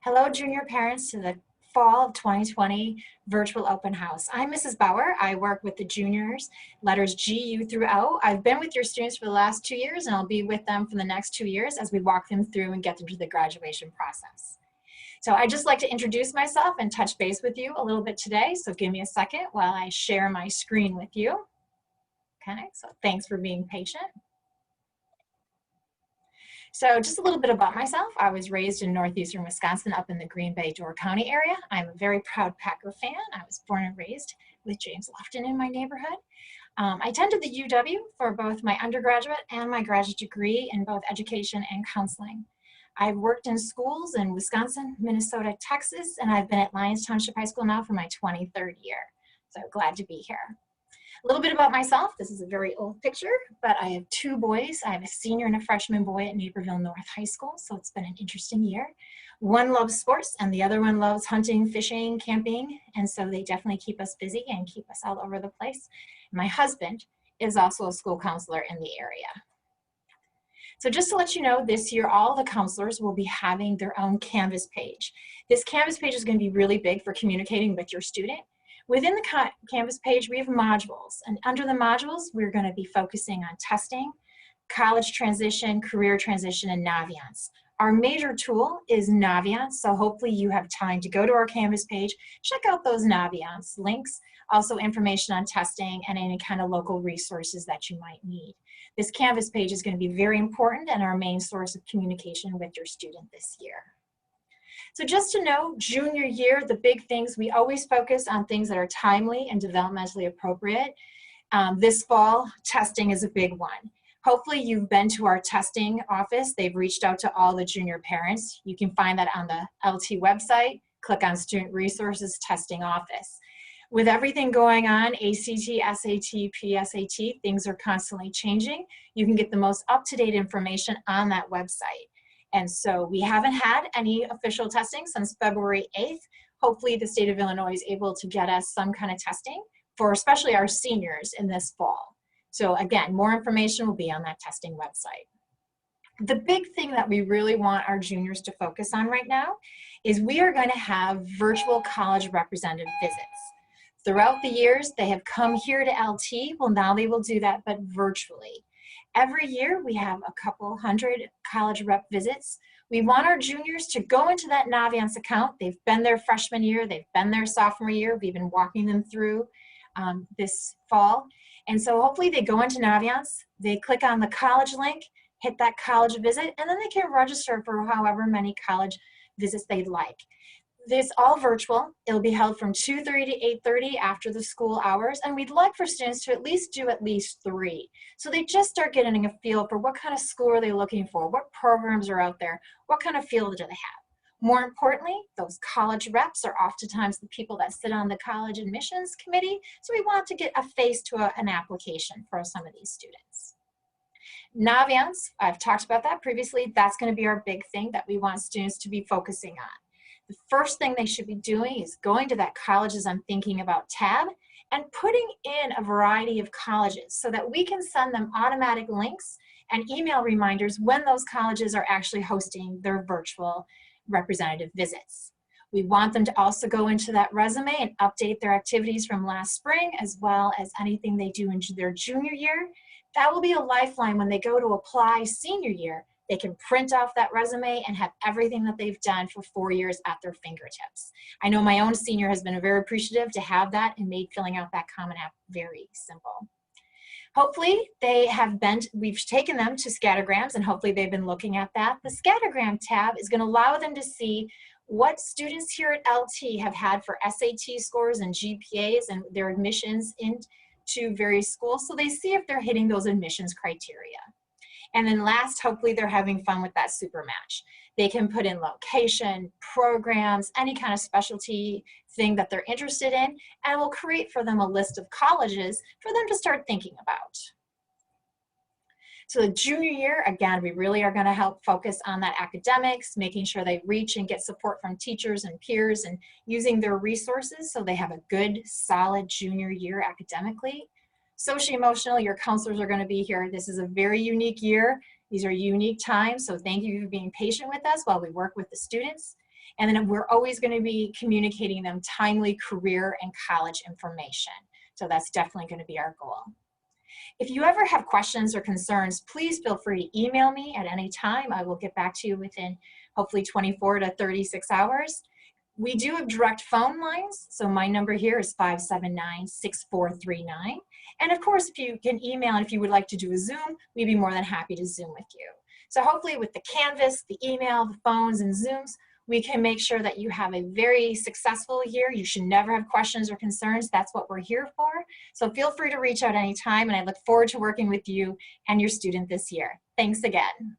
Hello, junior parents, to the fall of 2020 virtual open house. I'm Mrs. Bauer. I work with the juniors, letters G, U through O. I've been with your students for the last 2 years, and I'll be with them for the next 2 years as we walk them through and get them to the graduation process. So I'd just like to introduce myself and touch base with you a little bit today. So give me a second while I share my screen with you. Okay, so thanks for being patient. So just a little bit about myself. I was raised in northeastern Wisconsin up in the Green Bay, Door County area. I'm a very proud Packer fan. I was born and raised with James Lofton in my neighborhood. I attended the UW for both my undergraduate and my graduate degree in both education and counseling. I've worked in schools in Wisconsin, Minnesota, Texas, and I've been at Lyons Township High School now for my 23rd year. So glad to be here. A little bit about myself. This is a very old picture, but I have 2 boys. I have a senior and a freshman boy at Naperville North High School, so it's been an interesting year. One loves sports and the other one loves hunting, fishing, camping, and so they definitely keep us busy and keep us all over the place. My husband is also a school counselor in the area. So just to let you know, this year all the counselors will be having their own Canvas page. This Canvas page is going to be really big for communicating with your student. Within the Canvas page, we have modules, and under the modules, we're going to be focusing on testing, college transition, career transition, and Naviance. Our major tool is Naviance, so hopefully you have time to go to our Canvas page, check out those Naviance links, also information on testing and any kind of local resources that you might need. This Canvas page is going to be very important and our main source of communication with your student this year. So just to know, junior year, the big things, we always focus on things that are timely and developmentally appropriate. This fall, testing is a big one. Hopefully you've been to our testing office. They've reached out to all the junior parents. You can find that on the LT website. Click on Student Resources Testing Office. With everything going on, ACT, SAT, PSAT, things are constantly changing. You can get the most up-to-date information on that website. And so we haven't had any official testing since February 8th. Hopefully the state of Illinois is able to get us some kind of testing for especially our seniors in this fall. So again, more information will be on that testing website. The big thing that we really want our juniors to focus on right now is we are going to have virtual college representative visits. Throughout the years, they have come here to LT. Well, now they will do that, but virtually. Every year, we have a couple hundred college rep visits. We want our juniors to go into that Naviance account. They've been there freshman year, they've been there sophomore year. We've been walking them through this fall. And so hopefully they go into Naviance, they click on the college link, hit that college visit, and then they can register for however many college visits they'd like. This all virtual. It'll be held from 2:30 to 8:30 after the school hours, and we'd like for students to at least do at least 3. So they just start getting a feel for what kind of school are they looking for, what programs are out there, what kind of field do they have. More importantly, those college reps are oftentimes the people that sit on the college admissions committee, so we want to get a face to an application for some of these students. Naviance, I've talked about that previously. That's going to be our big thing that we want students to be focusing on. The first thing they should be doing is going to that colleges I'm thinking about tab and putting in a variety of colleges so that we can send them automatic links and email reminders when those colleges are actually hosting their virtual representative visits. We want them to also go into that resume and update their activities from last spring as well as anything they do in their junior year. That will be a lifeline when they go to apply senior year. They can print off that resume and have everything that they've done for 4 years at their fingertips. I know my own senior has been very appreciative to have that and made filling out that Common App very simple. Hopefully we've taken them to scattergrams and hopefully they've been looking at that. The scattergram tab is going to allow them to see what students here at LT have had for SAT scores and GPAs and their admissions into various schools, so they see if they're hitting those admissions criteria. And then last, hopefully they're having fun with that super match. They can put in location, programs, any kind of specialty thing that they're interested in, and we'll create for them a list of colleges for them to start thinking about. So the junior year, again, we really are going to help focus on that academics, making sure they reach and get support from teachers and peers and using their resources so they have a good, solid junior year academically. Socio-emotional, your counselors are going to be here. This is a very unique year. These are unique times, so thank you for being patient with us while we work with the students. And then we're always going to be communicating them timely career and college information. So that's definitely going to be our goal. If you ever have questions or concerns, please feel free to email me at any time. I will get back to you within hopefully 24 to 36 hours. We do have direct phone lines, so my number here is 579-6439. And of course, if you can email and if you would like to do a Zoom, we'd be more than happy to Zoom with you. So hopefully with the Canvas, the email, the phones, and Zooms, we can make sure that you have a very successful year. You should never have questions or concerns. That's what we're here for. So feel free to reach out anytime, and I look forward to working with you and your student this year. Thanks again.